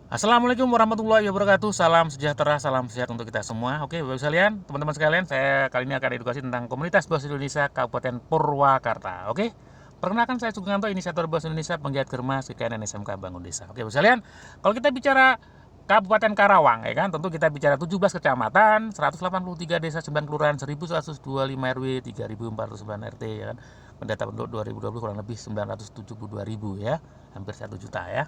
Assalamualaikum warahmatullahi wabarakatuh. Salam sejahtera, salam sehat untuk kita semua. Oke, Bapak sekalian, teman-teman sekalian, saya kali ini akan edukasi tentang Komunitas Bos Indonesia Kabupaten Purwakarta. Oke, perkenalkan saya Sugianto, inisiator Bos Indonesia, penggiat Germas, GKN, SMK Bangun Desa. Oke, Bapak sekalian, kalau kita bicara Kabupaten Karawang, ya kan, tentu kita bicara 17 kecamatan, 183 desa, 9 kelurahan, 1125 RW, 3409 RT, ya kan. Pendata penduduk 2020 kurang lebih 972.000 ya, hampir 1 juta ya.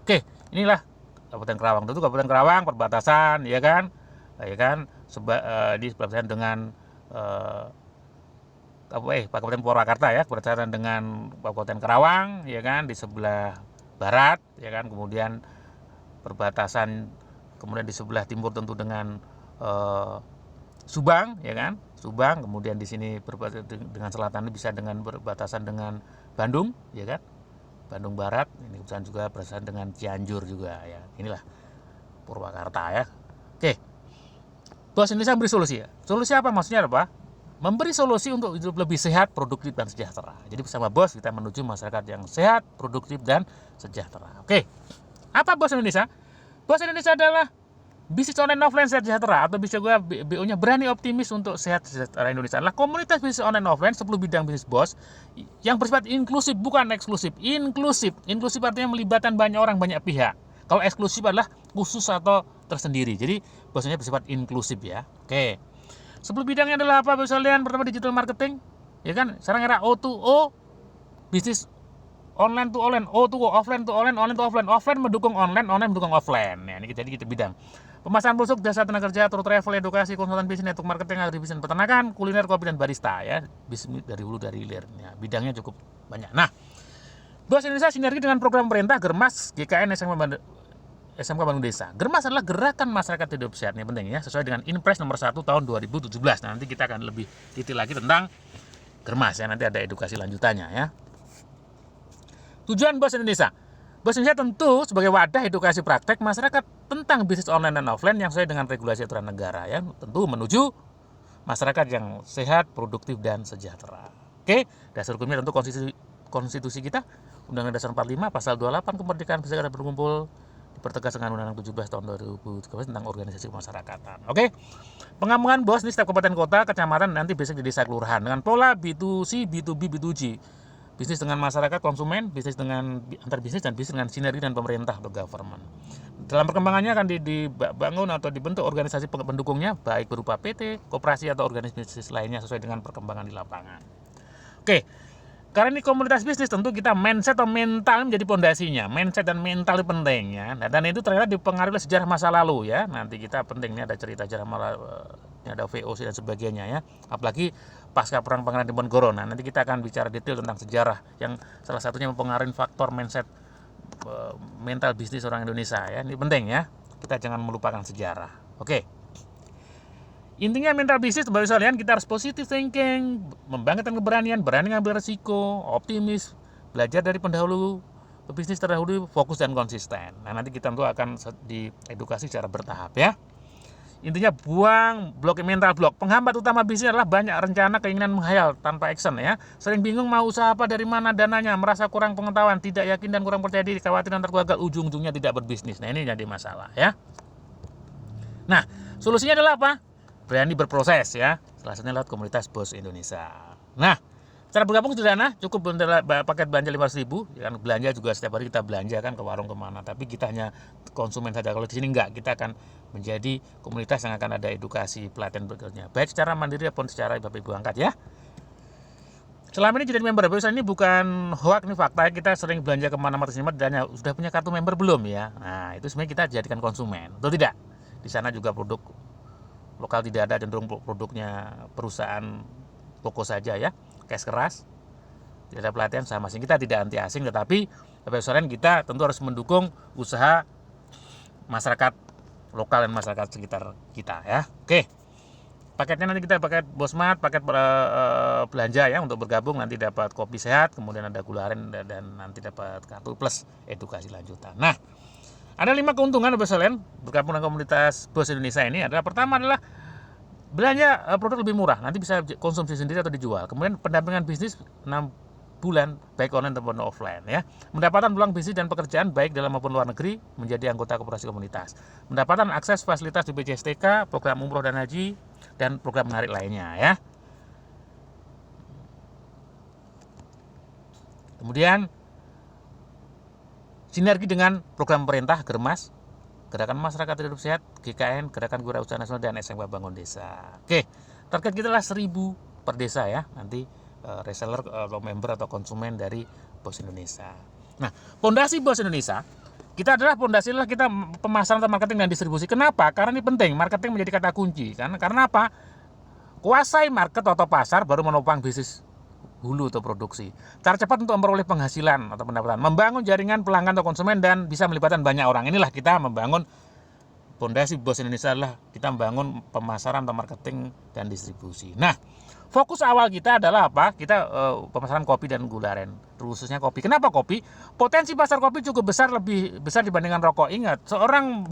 Oke, inilah Kabupaten Karawang. Tentu Kabupaten Karawang perbatasan, ya kan, di perbatasan dengan Kabupaten Purwakarta ya, perbatasan dengan Kabupaten Karawang, ya kan, di sebelah barat, ya kan, kemudian perbatasan, kemudian di sebelah timur tentu dengan Subang, ya kan, Subang, kemudian di sini dengan selatan ini bisa dengan berbatasan dengan Bandung, ya kan, Bandung Barat, ini kebetulan juga bersama dengan Cianjur juga ya. Inilah Purwakarta ya. Oke. Bos Indonesia beri solusi ya. Solusi apa maksudnya apa? Memberi solusi untuk hidup lebih sehat, produktif dan sejahtera. Jadi bersama Bos kita menuju masyarakat yang sehat, produktif dan sejahtera. Oke. Apa Bos Indonesia? Bos Indonesia adalah bisnis online offline sehat sejahtera, atau bisa gue BO-nya berani optimis untuk sehat sejahtera Indonesia. Adalah komunitas bisnis online offline 10 bidang bisnis Bos yang bersifat inklusif, bukan eksklusif. Inklusif artinya melibatkan banyak orang, banyak pihak. Kalau eksklusif adalah khusus atau tersendiri. Jadi bosnya bersifat inklusif ya. Oke. 10 bidangnya adalah apa Bos kalian? Pertama, digital marketing, ya kan? Sekarang era O2O, bisnis online to online, O to O, offline to online, online to offline. Offline mendukung online, online mendukung offline. Ya, ini jadi kita bidang. Pemasaran produk, jasa tenaga kerja, tour travel, edukasi, konsultan bisnis, network marketing, agribisnis, peternakan, kuliner, kopi dan barista ya. Bisnis dari hulu dari hilir. Ya, bidangnya cukup banyak. Nah, Bos Indonesia sinergi dengan program pemerintah Germas, GKN, SMK Bangun Desa. Germas adalah gerakan masyarakat hidup sehat, ini penting ya, sesuai dengan Inpres nomor 1 tahun 2017. Nah, nanti kita akan lebih detail lagi tentang Germas ya, nanti ada edukasi lanjutannya ya. Tujuan Bos Indonesia. Bos Indonesia tentu sebagai wadah edukasi praktek masyarakat tentang bisnis online dan offline yang sesuai dengan regulasi aturan negara ya. Tentu menuju masyarakat yang sehat, produktif dan sejahtera. Oke, dasar hukumnya tentu konstitusi kita, Undang-Undang Dasar 45 pasal 28 kemerdekaan berserikat dan berkumpul dipertegas dengan Undang-Undang 17 tahun 2013 tentang organisasi kemasyarakatan. Oke. Pengembangan Bos ini setiap kabupaten kota, kecamatan nanti basic di desa kelurahan dengan pola B2C, B2B, B2G. Bisnis dengan masyarakat, konsumen, bisnis dengan antar bisnis, dan bisnis dengan sinergi dan pemerintah atau government. Dalam perkembangannya akan dibangun atau dibentuk organisasi pendukungnya, baik berupa PT, koperasi atau organisasi bisnis lainnya sesuai dengan perkembangan di lapangan. Oke, karena ini komunitas bisnis tentu kita mindset atau mental menjadi pondasinya. Mindset dan mental itu penting ya. Nah, dan itu ternyata dipengaruhi oleh sejarah masa lalu ya. Nanti kita penting, ini ada cerita sejarah ada VOC dan sebagainya ya. Apalagi pasca perang Pangeran Diponegoro. Nah, nanti kita akan bicara detail tentang sejarah yang salah satunya mempengaruhi faktor mindset mental bisnis orang Indonesia ya. Ini penting ya. Kita jangan melupakan sejarah. Oke. Intinya mental bisnis, Bapak sekalian, kita harus positive thinking, membangkitkan keberanian, berani ngambil resiko, optimis, belajar dari pendahulu pebisnis terdahulu, fokus dan konsisten. Nah, nanti kita tentu akan diedukasi secara bertahap ya. Intinya buang mental block. Penghambat utama bisnis adalah banyak rencana, keinginan menghayal tanpa action ya. Sering bingung mau usaha apa, dari mana dananya, merasa kurang pengetahuan, tidak yakin dan kurang percaya diri, khawatir nanti gagal, ujung-ujungnya tidak berbisnis. Nah, ini jadi masalah ya. Nah, solusinya adalah apa? Berani berproses ya. Salah satunya lewat komunitas Bos Indonesia. Nah, cara bergabung sederhana, cukup paket belanja 500.000, ya kan, belanja juga setiap hari kita belanja kan ke warung kemana, tapi kita hanya konsumen saja. Kalau di sini enggak, kita akan menjadi komunitas yang akan ada edukasi pelatihan berikutnya, baik secara mandiri maupun secara Bapak Ibu angkat ya. Selama ini jadi member Bapak ini bukan hoax, ini fakta. Kita sering belanja kemana-mana dan sudah punya kartu member belum ya. Nah, itu sebenarnya kita jadikan konsumen, atau tidak? Di sana juga produk lokal tidak ada, cenderung produknya perusahaan toko saja ya, cash keras, tidak ada pelatihan sama asing. Kita tidak anti asing, tetapi Bapak sekalian kita tentu harus mendukung usaha masyarakat lokal dan masyarakat sekitar kita ya. Oke, paketnya nanti kita paket Bosmat, paket belanja ya, untuk bergabung nanti dapat kopi sehat, kemudian ada gula aren, dan nanti dapat kartu plus edukasi lanjutan. Nah, ada 5 keuntungan Bapak sekalian bergabung dengan komunitas Bos Indonesia ini. Adalah pertama adalah belanja produk lebih murah, nanti bisa konsumsi sendiri atau dijual. Kemudian pendampingan bisnis bulan, baik online maupun offline ya. Mendapatkan peluang bisnis dan pekerjaan baik dalam maupun luar negeri, menjadi anggota koperasi komunitas. Mendapatkan akses fasilitas di BPJS/TK, program umroh dan haji, dan program menarik lainnya ya. Kemudian sinergi dengan program pemerintah Germas, Gerakan Masyarakat Hidup Sehat, GKN, Gerakan Wirausaha Nasional, dan SMK Bangun Desa. Oke, target kita adalah 1.000 per desa ya, nanti reseller atau member atau konsumen dari BOS Indonesia. Nah, fondasi BOS Indonesia, kita adalah fondasi adalah kita pemasaran atau marketing dan distribusi. Kenapa? Karena ini penting, marketing menjadi kata kunci. Karena apa? Kuasai market atau pasar baru menopang bisnis hulu atau produksi. Cara cepat untuk memperoleh penghasilan atau pendapatan, membangun jaringan pelanggan atau konsumen dan bisa melibatkan banyak orang. Inilah kita membangun fondasi BOS Indonesia, adalah kita membangun pemasaran atau marketing dan distribusi. Nah, fokus awal kita adalah apa? Kita pemasaran kopi dan gula aren, khususnya kopi. Kenapa kopi? Potensi pasar kopi cukup besar, lebih besar dibandingkan rokok. Ingat,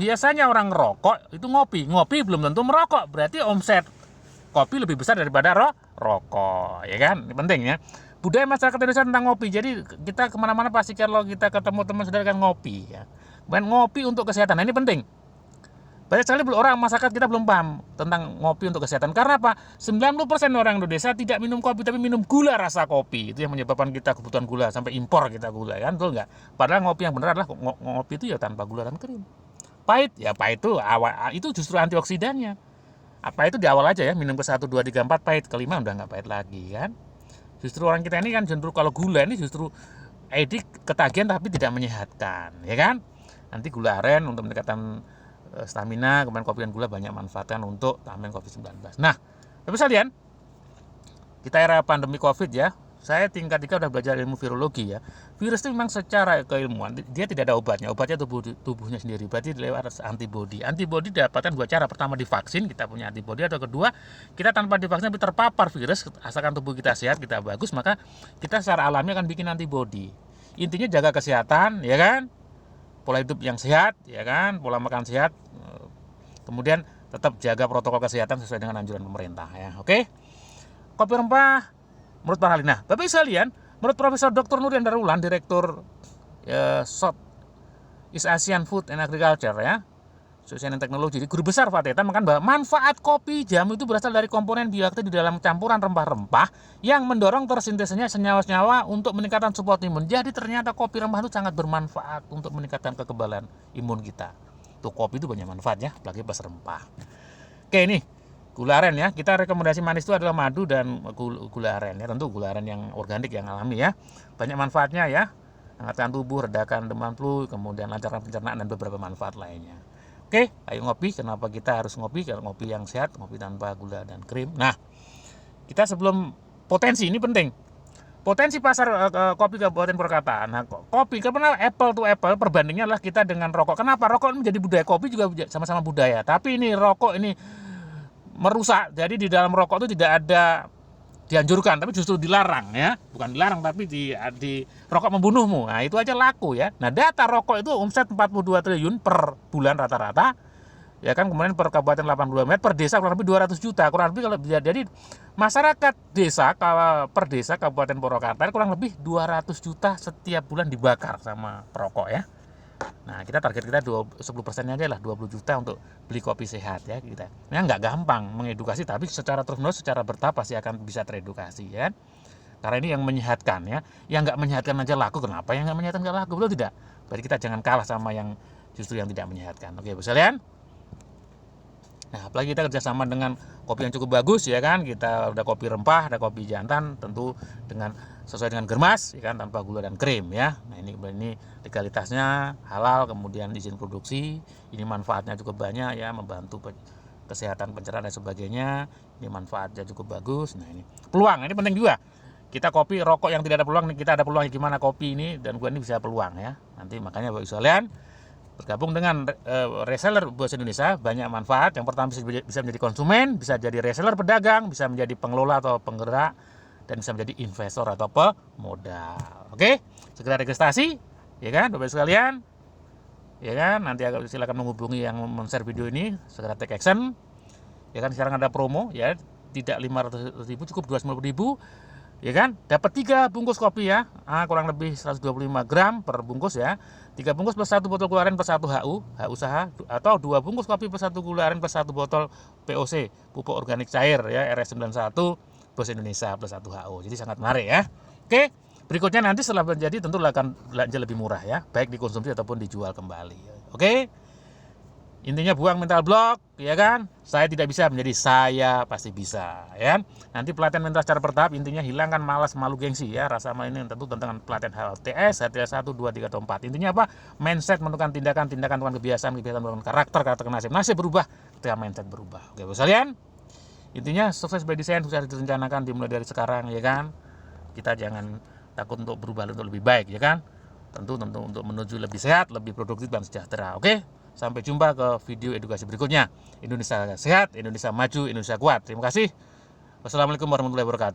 biasanya orang rokok itu ngopi belum tentu merokok. Berarti omset kopi lebih besar daripada rokok, ya kan? Ini penting ya. Budaya masyarakat Indonesia tentang ngopi. Jadi kita kemana-mana pasti kalau kita ketemu teman saudara kan ngopi ya. Dan ngopi untuk kesehatan. Nah, ini penting. Banyak sekali orang masyarakat kita belum paham tentang ngopi untuk kesehatan. Karena apa? 90% orang Indonesia tidak minum kopi tapi minum gula rasa kopi. Itu yang menyebabkan kita kebutuhan gula, sampai impor kita gula kan, betul nggak? Padahal ngopi yang benar adalah ngopi itu ya tanpa gula dan krim. Pahit itu justru antioksidannya. Apa itu di awal aja ya, minum ke 1, 2, 3, 4 pahit, kelima udah nggak pahit lagi kan. Justru orang kita ini kan cenderung kalau gula ini justru edik ketagihan tapi tidak menyehatkan, ya kan. Nanti gula aren untuk meningkatkan stamina, kemudian kopi dan gula banyak manfaatkan untuk tahanan COVID-19. Nah, Bapak sekalian, kita era pandemi COVID ya, saya tingkat 3 udah belajar ilmu virologi ya. Virus itu memang secara keilmuan dia tidak ada obatnya tubuhnya sendiri, berarti lewat antibodi. Antibodi didapatkan 2 cara, pertama divaksin, kita punya antibodi, atau kedua kita tanpa divaksin tapi terpapar virus, asalkan tubuh kita sehat, kita bagus, maka kita secara alami akan bikin antibodi. Intinya jaga kesehatan, ya kan, pola hidup yang sehat, ya kan, pola makan sehat, kemudian tetap jaga protokol kesehatan sesuai dengan anjuran pemerintah ya. Oke. Kopi rempah menurut Pak Halina. Bapak sekalian, menurut Profesor Dr. Nurian Darulan, Direktur Southeast Asian Food and Agriculture ya, Sosial dan Teknologi, di Guru Besar Fateta mengatakan bahwa manfaat kopi jamu itu berasal dari komponen bioaktif di dalam campuran rempah-rempah yang mendorong tersintesanya senyawa-senyawa untuk meningkatkan support imun. Jadi ternyata kopi rempah itu sangat bermanfaat untuk meningkatkan kekebalan imun kita. Tuh, kopi itu banyak manfaatnya, apalagi pas rempah. Oke, ini gula aren ya. Kita rekomendasi manis itu adalah madu dan gula aren ya. Tentu gula aren yang organik, yang alami ya. Banyak manfaatnya ya. Hangatkan tubuh, redakan demam flu, kemudian lancarkan pencernaan dan beberapa manfaat lainnya. Oke, ayo ngopi. Kenapa kita harus ngopi? Karena ngopi yang sehat, ngopi tanpa gula dan krim. Nah, kita sebelum potensi ini penting. Potensi pasar kopi Kabupaten Purwakarta. Nah, kopi karena apple to apple, perbandingannya adalah kita dengan rokok. Kenapa? Rokok menjadi budaya, kopi juga sama-sama budaya. Tapi ini rokok ini merusak. Jadi di dalam rokok itu tidak ada dianjurkan, tapi justru dilarang ya. Bukan dilarang, tapi di rokok membunuhmu. Nah, itu aja laku ya. Nah, data rokok itu omset 42 triliun per bulan rata-rata. Ya kan, kemudian per kabupaten 82 met, per desa kurang lebih 200 juta. Kurang lebih kalau jadi masyarakat desa per desa Kabupaten Purwakarta kurang lebih 200 juta setiap bulan dibakar sama perokok ya. Nah, kita target kita 10%-nya aja lah, 20 juta untuk beli kopi sehat ya kita. Ini nggak gampang mengedukasi, tapi secara terus-menerus, secara bertahap pasti akan bisa teredukasi ya. Karena ini yang menyehatkan ya. Yang nggak menyehatkan aja laku, kenapa yang nggak menyehatkan nggak laku? Betul tidak? Berarti kita jangan kalah sama yang justru yang tidak menyehatkan. Oke, Bapak sekalian. Nah, apalagi kita kerjasama dengan kopi yang cukup bagus ya kan, kita udah kopi rempah, ada kopi jantan, tentu sesuai dengan Germas ya kan, tanpa gula dan krim ya. Nah, ini legalitasnya halal, kemudian izin produksi, ini manfaatnya cukup banyak ya, membantu kesehatan, pencernaan dan sebagainya. Ini manfaatnya cukup bagus. Nah, ini peluang, ini penting juga. Kita kopi rokok yang tidak ada peluang, kita ada peluang gimana kopi ini, dan gua ini bisa peluang ya. Nanti makanya Bapak sekalian bergabung dengan reseller BOS Indonesia, banyak manfaat. Yang pertama bisa menjadi konsumen, bisa jadi reseller pedagang, bisa menjadi pengelola atau penggerak, dan bisa menjadi investor atau pemodal. Oke, segera registrasi ya kan Bapak sekalian. Ya kan, nanti silakan menghubungi yang men-share video ini, segera take action. Ya kan, sekarang ada promo ya, tidak 500.000 cukup 250.000. ya kan? Dapat 3 bungkus kopi ya, kurang lebih 125 gram per bungkus ya. 3 bungkus plus 1 botol gula aren plus 1 HU usaha, atau 2 bungkus kopi plus 1 gula aren plus 1 botol POC, pupuk organik cair ya, RS91 Bos Indonesia plus 1 HU. Jadi sangat menarik ya. Oke, berikutnya nanti setelah menjadi tentu akan belanja lebih murah ya, baik dikonsumsi ataupun dijual kembali. Oke. Intinya buang mental block, ya kan? Saya tidak bisa menjadi saya pasti bisa, ya. Nanti pelatihan mental secara bertahap, intinya hilangkan malas, malu, gengsi, ya. Rasa malu ini tentu tentang pelatihan HLTS, HTS 1, 2, 3, atau 4. Intinya apa? Mindset menentukan tindakan, tindakan menentukan kebiasaan, kebiasaan menentukan karakter nasib. Nasib berubah ketika mindset berubah. Oke, Bos sekalian? Intinya sukses by design, sukses direncanakan dimulai dari sekarang, ya kan? Kita jangan takut untuk berubah untuk lebih baik, ya kan? Tentu untuk menuju lebih sehat, lebih produktif dan sejahtera. Oke? Sampai jumpa ke video edukasi berikutnya. Indonesia sehat, Indonesia maju, Indonesia kuat. Terima kasih. Wassalamualaikum warahmatullahi wabarakatuh.